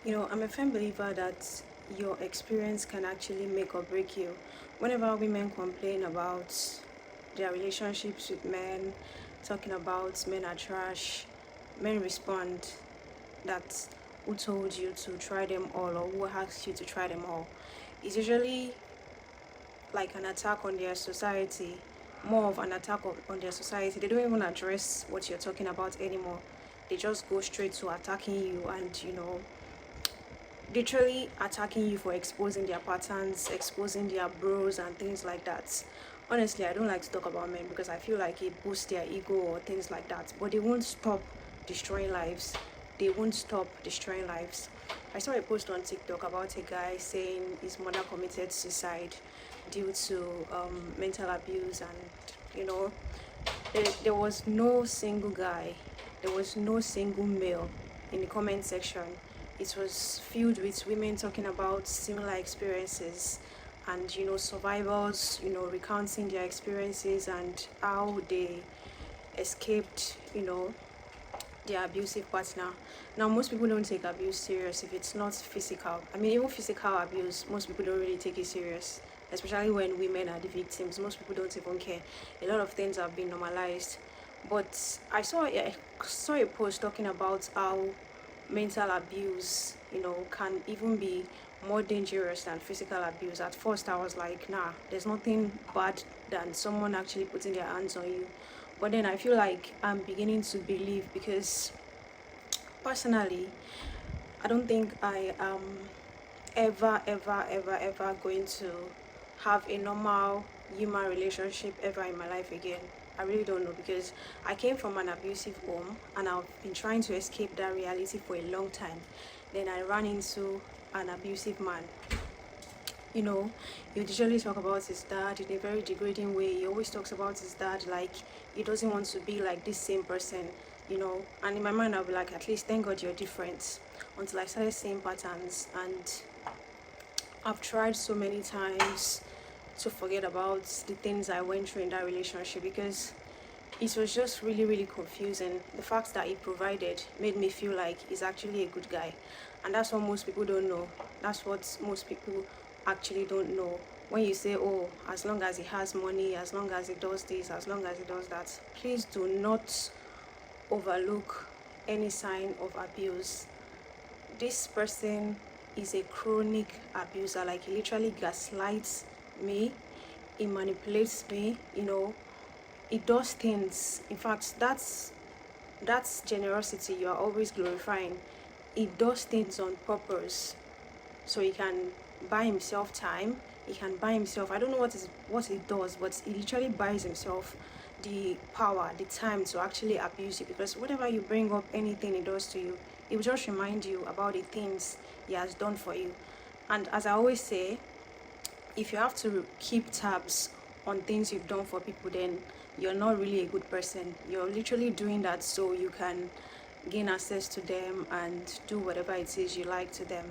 I'm a firm believer that your experience can actually make or break you. Whenever women complain about their relationships with men, talking about men are trash, men respond that who told you to try them all or who asked you to try them all. It's usually like an attack on their society, more of an attack on their society. They don't even address what you're talking about anymore. They just go straight to attacking you and, literally attacking you for exposing their patterns, exposing their bros and things like that. Honestly, I don't like to talk about men because I feel like it boosts their ego or things like that. But they won't stop destroying lives. They won't stop destroying lives. I saw a post on TikTok about a guy saying his mother committed suicide due to mental abuse, and there was no single guy, there was no single male in the comment section. It was filled with women talking about similar experiences and survivors, recounting their experiences and how they escaped, their abusive partner. Now, most people don't take abuse serious if it's not physical. I mean, even physical abuse, most people don't really take it serious, especially when women are the victims. Most people don't even care. A lot of things have been normalized. But I saw a post talking about how mental abuse, can even be more dangerous than physical abuse. At first, I was like, nah, there's nothing bad than someone actually putting their hands on you. But then I feel like I'm beginning to believe because personally, I don't think I am ever going to have a normal human relationship ever in my life again. I really don't know because I came from an abusive home and I've been trying to escape that reality for a long time. Then I ran into an abusive man. you know, he would usually talk about his dad in a very degrading way. He always talks about his dad like he doesn't want to be like this same person. And in my mind, I'll be like, at least thank God you're different. Until I started seeing patterns, and I've tried so many times to forget about the things I went through in that relationship because it was just really, really confusing. The fact that he provided made me feel like he's actually a good guy. And that's what most people don't know. That's what most people actually don't know. When you say, oh, as long as he has money, as long as he does this, as long as he does that, please do not overlook any sign of abuse. This person is a chronic abuser. Like, he literally gaslights me, he manipulates me. It does things. In fact, that's generosity you are always glorifying. It does things on purpose so he can buy himself time. He can buy himself, I don't know what he does, but he literally buys himself the power, the time to actually abuse you, because whatever you bring up, anything he does to you, it will just remind you about the things he has done for you. And as I always say, if you have to keep tabs on things you've done for people, then you're not really a good person. You're literally doing that so you can gain access to them and do whatever it is you like to them.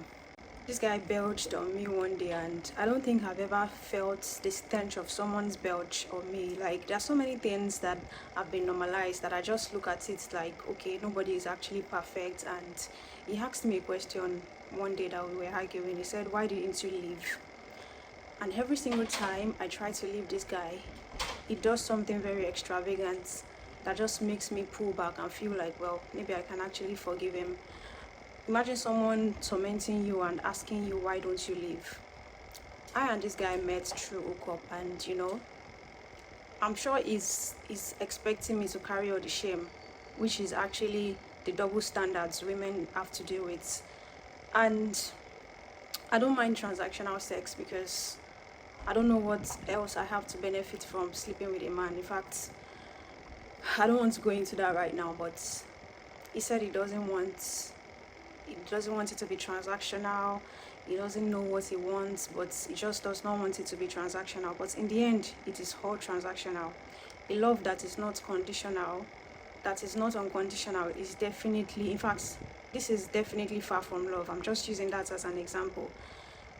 This guy belched on me one day, and I don't think I've ever felt the stench of someone's belch on me. Like, there are so many things that have been normalized that I just look at it like, okay, nobody is actually perfect. And he asked me a question one day that we were arguing. He said, why didn't you leave? And every single time I try to leave this guy, he does something very extravagant that just makes me pull back and feel like, well, maybe I can actually forgive him. Imagine someone tormenting you and asking you, why don't you leave? I and this guy met through hookup, and I'm sure he's expecting me to carry all the shame, which is actually the double standards women have to deal with. And I don't mind transactional sex because I don't know what else I have to benefit from sleeping with a man. In fact, I don't want to go into that right now, but he said he doesn't want it to be transactional. He doesn't know what he wants, but he just does not want it to be transactional. But in the end, it is all transactional. A love that is not conditional, that is not unconditional, is definitely, in fact, this is definitely far from love. I'm just using that as an example.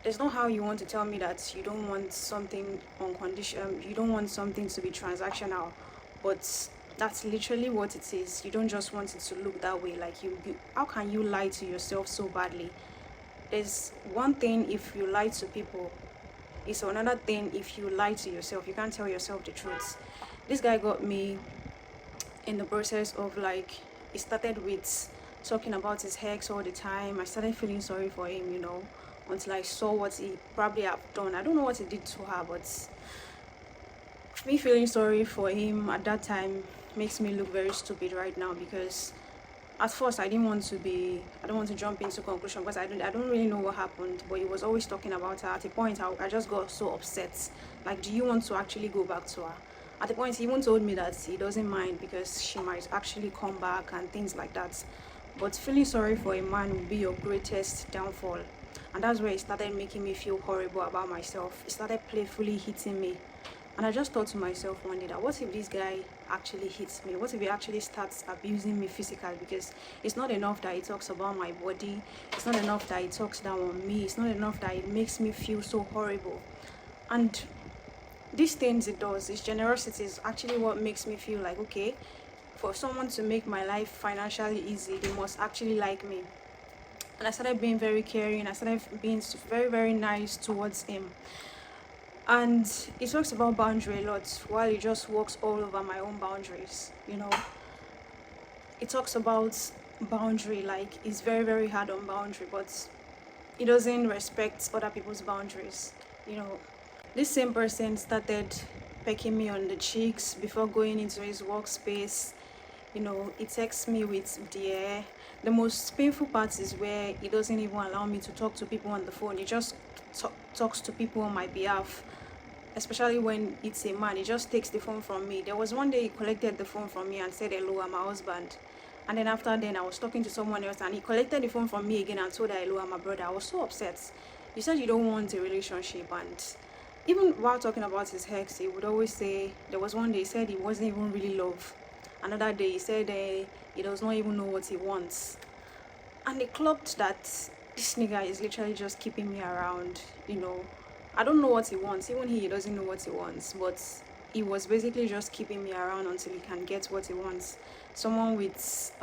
There's no how you want to tell me that you don't want something unconditional, you don't want something to be transactional, but that's literally what it is. You don't just want it to look that way. Like, how can you lie to yourself so badly there's one thing if you lie to people, it's another thing if you lie to yourself. You can't tell yourself the truth. This guy got me in the process of like, it started with talking about his ex all the time. I started feeling sorry for him, until I saw what he probably have done. I don't know what he did to her, but me feeling sorry for him at that time makes me look very stupid right now, because at first I don't want to jump into conclusion, because I don't really know what happened, but he was always talking about her. At a point I just got so upset, like, do you want to actually go back to her? At the point he even told me that he doesn't mind because she might actually come back and things like that. But feeling sorry for a man will be your greatest downfall. And that's where it started making me feel horrible about myself. It started playfully hitting me. And I just thought to myself one day that what if this guy actually hits me? What if he actually starts abusing me physically? Because it's not enough that he talks about my body. It's not enough that he talks down on me. It's not enough that it makes me feel so horrible. And these things it does, his generosity is actually what makes me feel like, okay, for someone to make my life financially easy, they must actually like me. And I started being very caring. I started being very, very nice towards him. And he talks about boundary a lot, while he just walks all over my own boundaries. He talks about boundary, like he's very, very hard on boundary, but he doesn't respect other people's boundaries. This same person started pecking me on the cheeks before going into his workspace. He texts me with dear. The most painful part is where he doesn't even allow me to talk to people on the phone. He just talks to people on my behalf, especially when it's a man. He just takes the phone from me. There was one day he collected the phone from me and said, hello, I'm my husband. And then after then, I was talking to someone else and he collected the phone from me again and told her, hello, I'm my brother. I was so upset. You said you don't want a relationship, and even while talking about his ex, he would always say, there was one day he said he wasn't even really love. Another day he said he does not even know what he wants. And it clocked that this nigga is literally just keeping me around. I don't know what he wants. Even he doesn't know what he wants, but he was basically just keeping me around until he can get what he wants. Someone with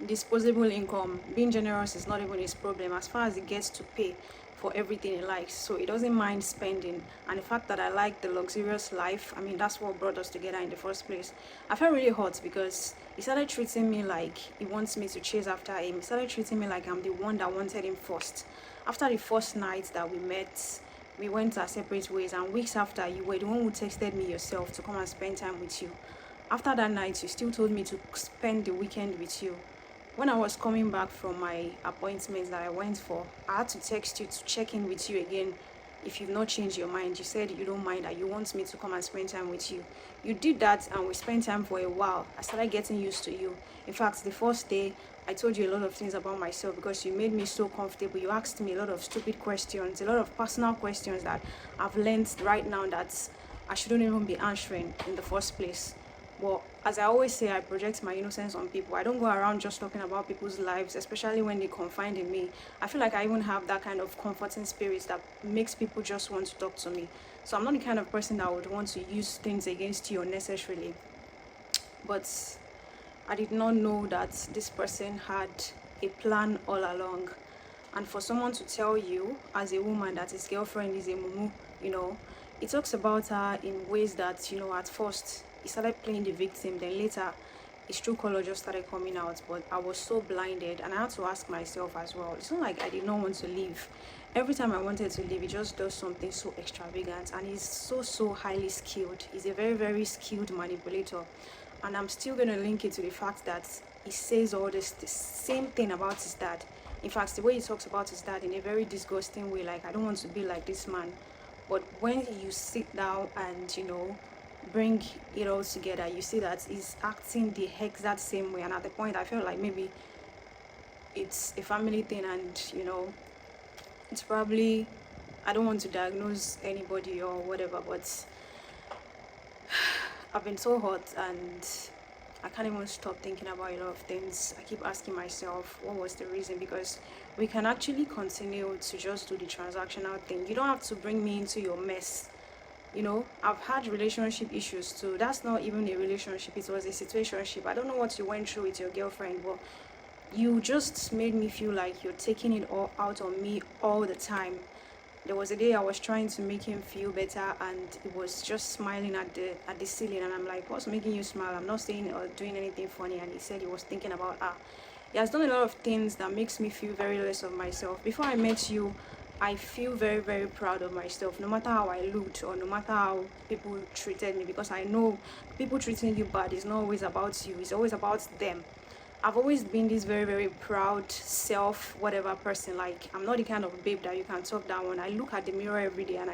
disposable income. Being generous is not even his problem, as far as he gets to pay for everything he likes. So he doesn't mind spending. And the fact that I like the luxurious life, that's what brought us together in the first place. I felt really hot because he started treating me like he wants me to chase after him. He started treating me like I'm the one that wanted him first. After the first night that we met, we went our separate ways, and weeks after, you were the one who texted me yourself to come and spend time with you. After that night, you still told me to spend the weekend with you. When I was coming back from my appointments that I went for, I had to text you to check in with you again. If you've not changed your mind, you said you don't mind, that you want me to come and spend time with you. You did that and we spent time for a while. I started getting used to you. In fact, the first day, I told you a lot of things about myself because you made me so comfortable. You asked me a lot of stupid questions, a lot of personal questions that I've learned right now that I shouldn't even be answering in the first place. But as I always say, I project my innocence on people. I don't go around just talking about people's lives, especially when they confide in me. I feel like I even have that kind of comforting spirit that makes people just want to talk to me. So I'm not the kind of person that would want to use things against you unnecessarily. But I did not know that this person had a plan all along. And for someone to tell you as a woman that his girlfriend is a mumu, it talks about her in ways that, at first he started playing the victim, then later his true color just started coming out. But I was so blinded, and I had to ask myself as well. It's not like I did not want to leave. Every time I wanted to leave, he just does something so extravagant, and he's so highly skilled. He's a very, very skilled manipulator. And I'm still going to link it to the fact that he says all the same thing about his dad. In fact, the way he talks about his dad in a very disgusting way, like, I don't want to be like this man. But when you sit down and, bring it all together, you see that he's acting the exact same way. And at the point, I felt like maybe it's a family thing, and, it's probably, I don't want to diagnose anybody or whatever, but I've been so hot and I can't even stop thinking about a lot of things. I keep asking myself, what was the reason? Because we can actually continue to just do the transactional thing. You don't have to bring me into your mess. I've had relationship issues too. That's not even a relationship, it was a situationship. I don't know what you went through with your girlfriend, but You just made me feel like you're taking it all out on me all the time. There was a day I was trying to make him feel better, and it was just smiling at the ceiling, and I'm like, what's making you smile? I'm not saying or doing anything funny. And he said he was thinking about her. He has done a lot of things that makes me feel very less of myself. Before I met you, I feel very, very proud of myself, no matter how I looked or no matter how people treated me, because I know people treating you bad is not always about you, it's always about them. I've always been this very, very proud self, whatever person. Like, I'm not the kind of babe that you can talk down on. I look at the mirror every day and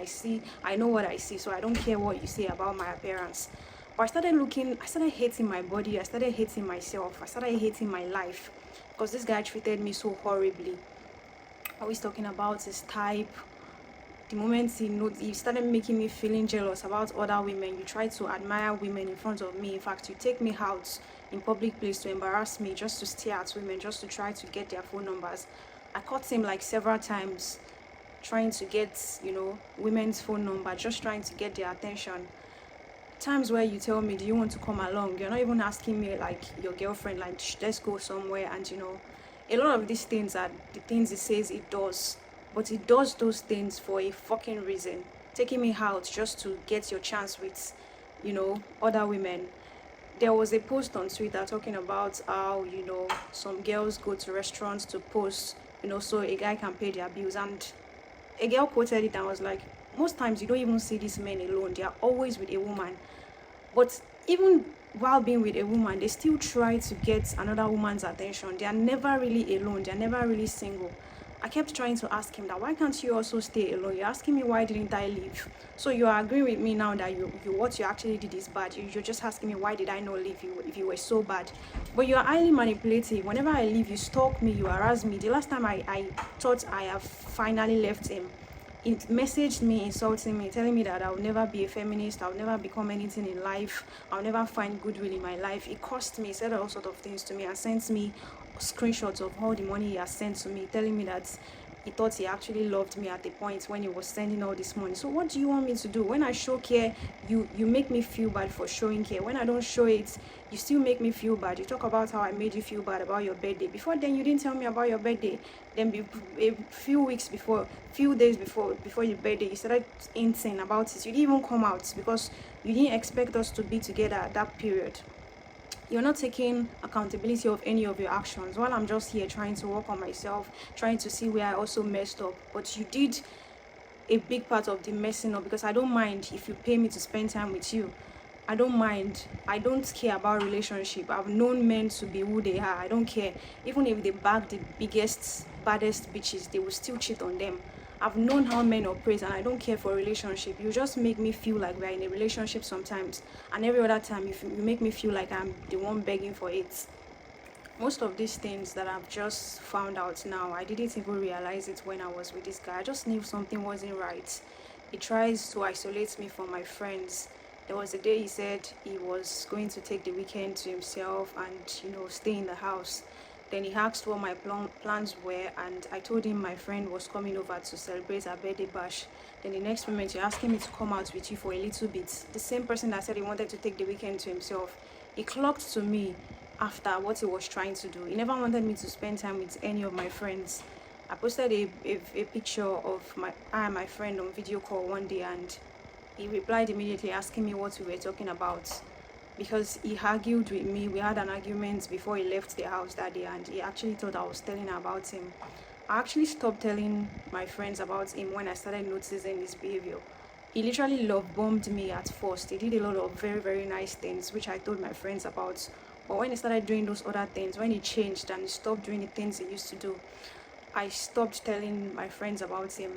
I know what I see, so I don't care what you say about my appearance. But I started hating my body, I started hating myself, I started hating my life because this guy treated me so horribly. Always talking about his type. The moment he started making me feeling jealous about other women. You try to admire women in front of me. In fact, you take me out in public place to embarrass me, just to stare at women, just to try to get their phone numbers. I caught him like several times trying to get, women's phone number, just trying to get their attention. Times where you tell me, do you want to come along? You're not even asking me like your girlfriend, like, let's go somewhere. And a lot of these things are the things it says it does, but it does those things for a fucking reason. Taking me out just to get your chance with, other women. There was a post on Twitter talking about how, some girls go to restaurants to post, so a guy can pay their bills. And a girl quoted it and was like, most times you don't even see these men alone. They are always with a woman. But even while being with a woman, they still try to get another woman's attention. They are never really alone. They are never really single. I kept trying to ask him that, why can't you also stay alone? You're asking me why didn't I leave? So you are agreeing with me now that you what you actually did is bad. You're just asking me why did I not leave you if you were so bad. But you are highly manipulative. Whenever I leave, you stalk me, you harass me. The last time I thought I have finally left him, he messaged me, insulting me, telling me that I'll never be a feminist, I'll never become anything in life, I'll never find goodwill in my life. It cost me, he said all sorts of things to me and sent me screenshots of all the money he has sent to me, telling me that he thought he actually loved me at the point when he was sending all this money. So what do you want me to do? When I show care, you make me feel bad for showing care. When I don't show it, you still make me feel bad. You talk about how I made you feel bad about your birthday. Before then, you didn't tell me about your birthday. Then a few days before your birthday, you started hinting about it. You didn't even come out because you didn't expect us to be together at that period. You're not taking accountability of any of your actions, while I'm just here trying to work on myself, trying to see where I also messed up. But you did a big part of the messing up, because I don't mind if you pay me to spend time with you. I don't mind. I don't care about relationship. I've known men to be who they are. I don't care. Even if they bag the biggest, baddest bitches, they will still cheat on them. I've known how men operate, and I don't care for a relationship. You just make me feel like we're in a relationship sometimes, and every other time you make me feel like I'm the one begging for it. Most of these things that I've just found out now, I didn't even realize it when I was with this guy. I just knew something wasn't right. He tries to isolate me from my friends. There was a day he said he was going to take the weekend to himself and, stay in the house. Then he asked what my plans were, and I told him my friend was coming over to celebrate her birthday bash. Then the next moment, you're asking me to come out with you for a little bit. The same person that said he wanted to take the weekend to himself, he clocked to me after what he was trying to do. He never wanted me to spend time with any of my friends. I posted a picture of my friend on video call one day, and he replied immediately asking me what we were talking about, because he argued with me. We had an argument before he left the house that day, and he actually thought I was telling her about him. I actually stopped telling my friends about him when I started noticing his behavior. He literally love bombed me at first. He did a lot of very, very nice things, which I told my friends about. But when he started doing those other things, when he changed and he stopped doing the things he used to do, I stopped telling my friends about him.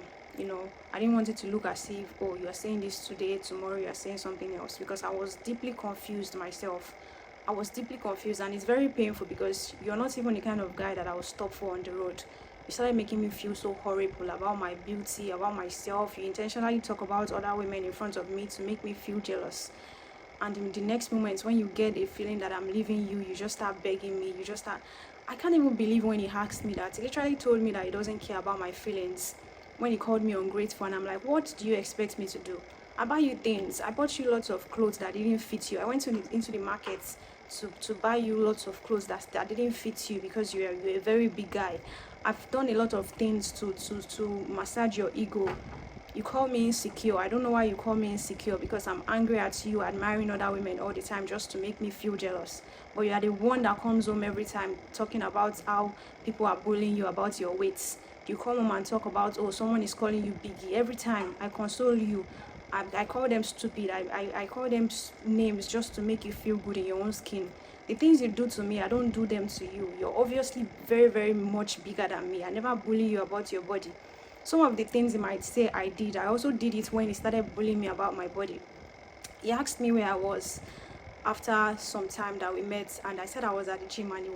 I didn't want it to look as if, oh, you are saying this today, tomorrow you are saying something else, because I was deeply confused myself. I was deeply confused, and it's very painful because you're not even the kind of guy that I would stop for on the road. You started making me feel so horrible about my beauty, about myself. You intentionally talk about other women in front of me to make me feel jealous. And in the next moment, when you get a feeling that I'm leaving you, you just start begging me. I can't even believe when he asked me that. He literally told me that he doesn't care about my feelings. When he called me ungrateful, and I'm like, what do you expect me to do? I buy you things. I bought you lots of clothes that didn't fit you. I went into the markets to buy you lots of clothes that didn't fit you because you're a very big guy. I've done a lot of things to massage your ego. You call me insecure. I don't know why you call me insecure, because I'm angry at you admiring other women all the time just to make me feel jealous. But you are the one that comes home every time talking about how people are bullying you about your weight. You come home and talk about, oh, someone is calling you biggie. Every time I console you, I call them stupid. I call them names just to make you feel good in your own skin. The things you do to me, I don't do them to you. You're obviously very, very much bigger than me. I never bully you about your body. Some of the things he might say I did, I also did it when he started bullying me about my body. He asked me where I was after some time that we met, and I said I was at the gym, and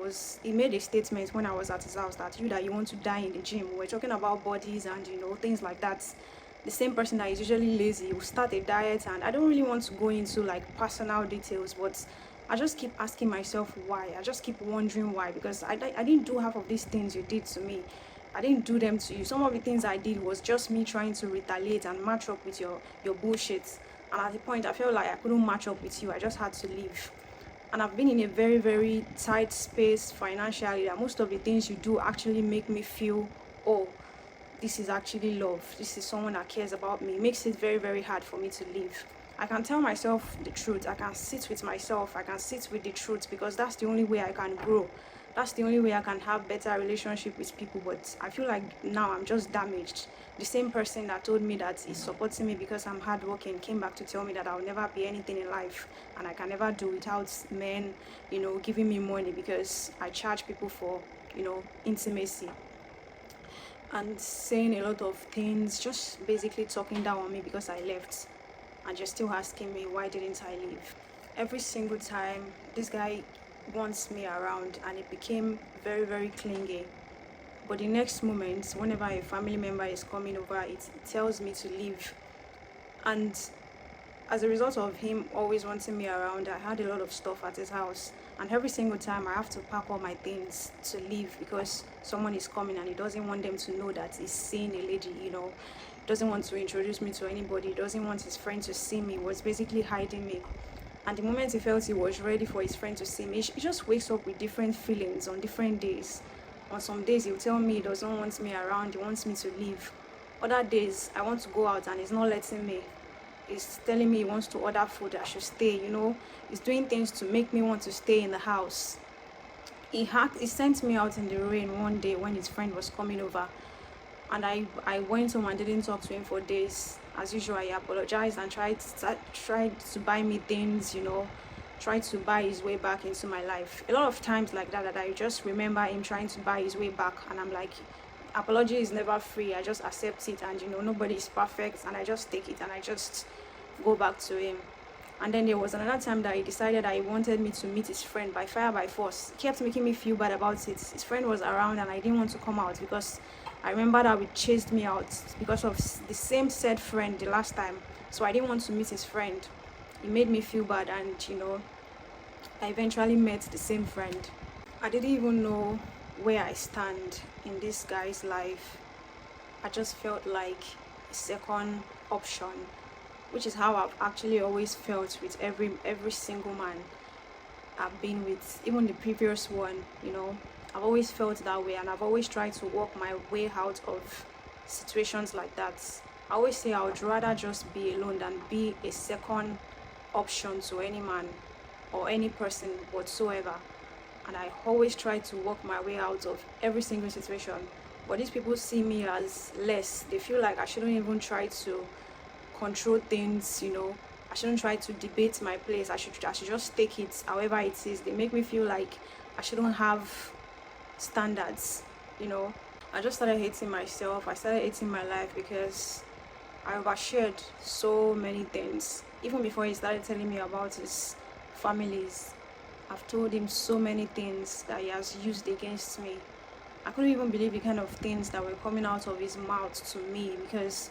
he made a statement when I was at his house that you want to die in the gym. We were talking about bodies and things like that. The same person that is usually lazy will start a diet, and I don't really want to go into like personal details, but I just keep asking myself why. I just keep wondering why, because I didn't do half of these things you did to me. I didn't do them to you. Some of the things I did was just me trying to retaliate and match up with your bullshit. And at the point, I felt like I couldn't match up with you. I just had to leave. And I've been in a very, very tight space financially, that most of the things you do actually make me feel, oh, this is actually love. This is someone that cares about me. It makes it very, very hard for me to leave. I can tell myself the truth. I can sit with myself. I can sit with the truth, because that's the only way I can grow. That's the only way I can have better relationship with people. But I feel like now I'm just damaged. The same person that told me that he's supporting me because I'm hardworking came back to tell me that I'll never be anything in life, and I can never do without men, giving me money, because I charge people for, intimacy, and saying a lot of things, just basically talking down on me because I left. And you're still asking me, why didn't I leave? Every single time, this guy wants me around, and it became very, very clingy. But the next moment, whenever a family member is coming over, it tells me to leave. And as a result of him always wanting me around, I had a lot of stuff at his house. And every single time I have to pack all my things to leave, because someone is coming and he doesn't want them to know that he's seeing a lady, doesn't want to introduce me to anybody, doesn't want his friend to see me, was basically hiding me. And the moment he felt he was ready for his friend to see me, he just wakes up with different feelings on different days. On some days he'll tell me he doesn't want me around, he wants me to leave. Other days I want to go out and he's not letting me. He's telling me he wants to order food, I should stay, He's doing things to make me want to stay in the house. He sent me out in the rain one day when his friend was coming over. And I went home and didn't talk to him for days. As usual, I apologized and tried to buy me things, tried to buy his way back into my life. A lot of times like that I just remember him trying to buy his way back, and I'm like, apology is never free. I just accept it, and nobody is perfect, and I just take it and I just go back to him. And then there was another time that he decided that he wanted me to meet his friend by fire by force. He kept making me feel bad about it. His friend was around and I didn't want to come out, because I remember that he chased me out because of the same said friend the last time. So I didn't want to meet his friend. It made me feel bad, and I eventually met the same friend. I didn't even know where I stand in this guy's life. I just felt like a second option, which is how I've actually always felt with every single man I've been with, even the previous one. I've always felt that way, and I've always tried to work my way out of situations like that. I always say I would rather just be alone than be a second option to any man or any person whatsoever. And I always try to work my way out of every single situation. But these people see me as less. They feel like I shouldn't even try to control things, I shouldn't try to debate my place. I should just take it however it is. They make me feel like I shouldn't have standards. I just started hating myself. I started hating my life because I overshared so many things. Even before he started telling me about his families, I've told him so many things that he has used against me. I couldn't even believe the kind of things that were coming out of his mouth to me, because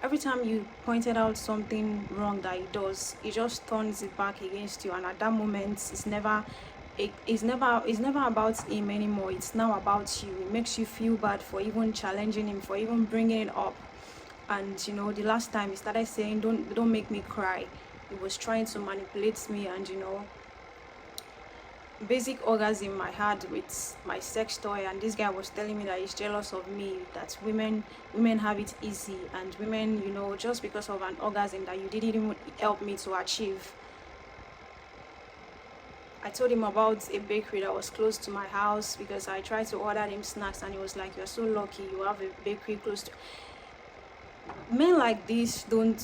every time you pointed out something wrong that he does, he just turns it back against you. And at that moment, it's never about him anymore. It's now about you. It makes you feel bad for even challenging him, for even bringing it up. And the last time he started saying, don't make me cry. He was trying to manipulate me, and basic orgasm I had with my sex toy, and this guy was telling me that he's jealous of me, that women have it easy, and women, just because of an orgasm that you didn't even help me to achieve. I told him about a bakery that was close to my house because I tried to order him snacks, and he was like, "You're so lucky, you have a bakery close to." Men like this don't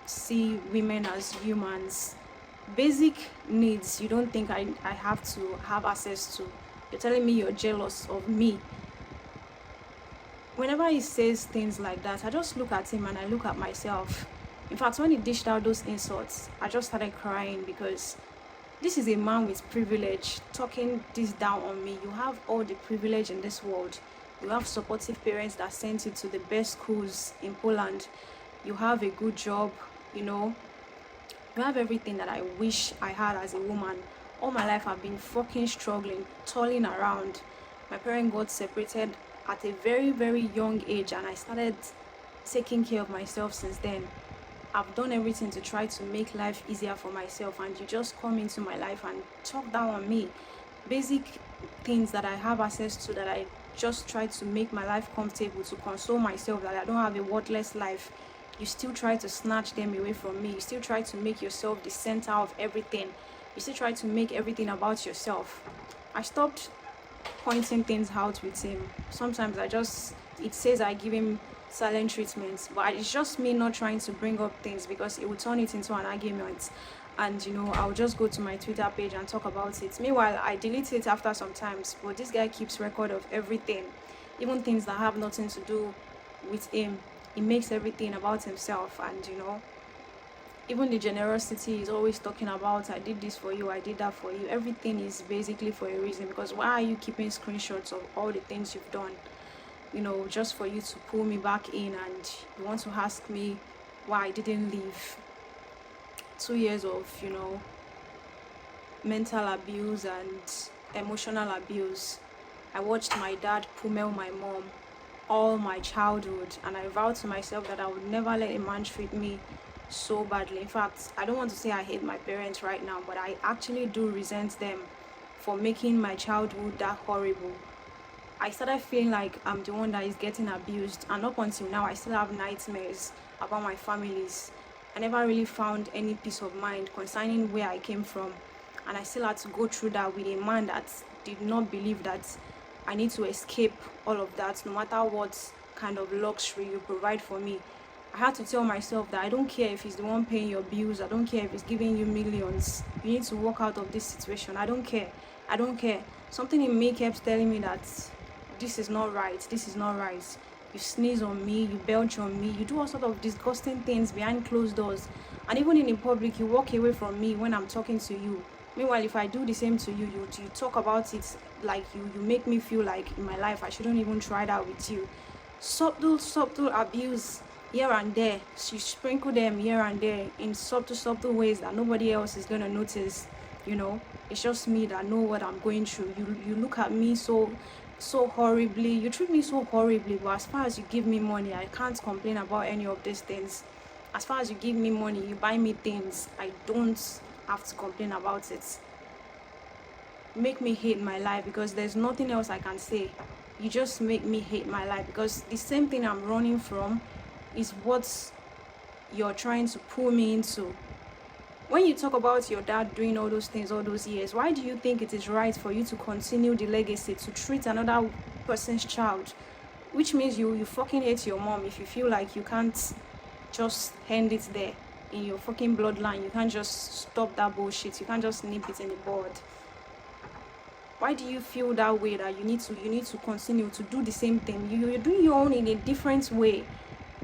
see women as humans. Basic needs, you don't think I have to have access to. You're telling me you're jealous of me. Whenever he says things like that, I just look at him and I look at myself. In fact, when he dished out those insults, I just started crying, because this is a man with privilege talking this down on me. You have all the privilege in this world. You have supportive parents that sent you to the best schools in Poland. You have a good job, you have everything that I wish I had as a woman. All my life I've been fucking struggling, toiling around. My parents got separated at a very, very young age, and I started taking care of myself since then. I've done everything to try to make life easier for myself, and you just come into my life and talk down on me. Basic things that I have access to, that I just try to make my life comfortable, to console myself that I don't have a worthless life. You still try to snatch them away from me. You still try to make yourself the center of everything. You still try to make everything about yourself. I stopped pointing things out with him. Sometimes it says I give him silent treatment, but it's just me not trying to bring up things, because it would turn it into an argument, and I'll just go to my Twitter page and talk about it. Meanwhile, I delete it after some times, but this guy keeps record of everything, even things that have nothing to do with him. He makes everything about himself, and even the generosity is always talking about, I did this for you, I did that for you. Everything is basically for a reason, because why are you keeping screenshots of all the things you've done? Just for you to pull me back in, and you want to ask me why I didn't leave. 2 years of, mental abuse and emotional abuse. I watched my dad pummel my mom all my childhood, and I vowed to myself that I would never let a man treat me so badly. In fact, I don't want to say I hate my parents right now, but I actually do resent them for making my childhood that horrible. I started feeling like I'm the one that is getting abused, and up until now I still have nightmares about my families. I never really found any peace of mind concerning where I came from, and I still had to go through that with a man that did not believe that I need to escape all of that, no matter what kind of luxury you provide for me. I had to tell myself that I don't care if he's the one paying your bills, I don't care if he's giving you millions, you need to walk out of this situation. I don't care. Something in me kept telling me that this is not right. You sneeze on me, you belch on me, you do all sort of disgusting things behind closed doors, and even in public you walk away from me when I'm talking to you. Meanwhile, if I do the same to you, you talk about it like you make me feel like in my life I shouldn't even try that with you. Subtle abuse here and there. You sprinkle them here and there in subtle ways that nobody else is gonna notice. It's just me that know what I'm going through. You look at me so horribly, you treat me so horribly, but as far as you give me money, I can't complain about any of these things. As far as you give me money, you buy me things, I don't have to complain about it. Make me hate my life, because there's nothing else I can say. You just make me hate my life, because the same thing I'm running from is what you're trying to pull me into. When you talk about your dad doing all those things all those years, why do you think it is right for you to continue the legacy, to treat another person's child? Which means you fucking hate your mom if you feel like you can't just end it there in your fucking bloodline. You can't just stop that bullshit. You can't just nip it in the bud. Why do you feel that way, that you need to continue to do the same thing? You're doing your own in a different way.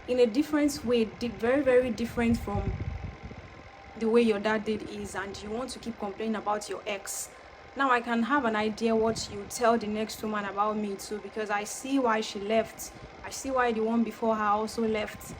Very, very different from the way your dad did is, and you want to keep complaining about your ex. Now I can have an idea what you tell the next woman about me too, because I see why she left. I see why the one before her also left.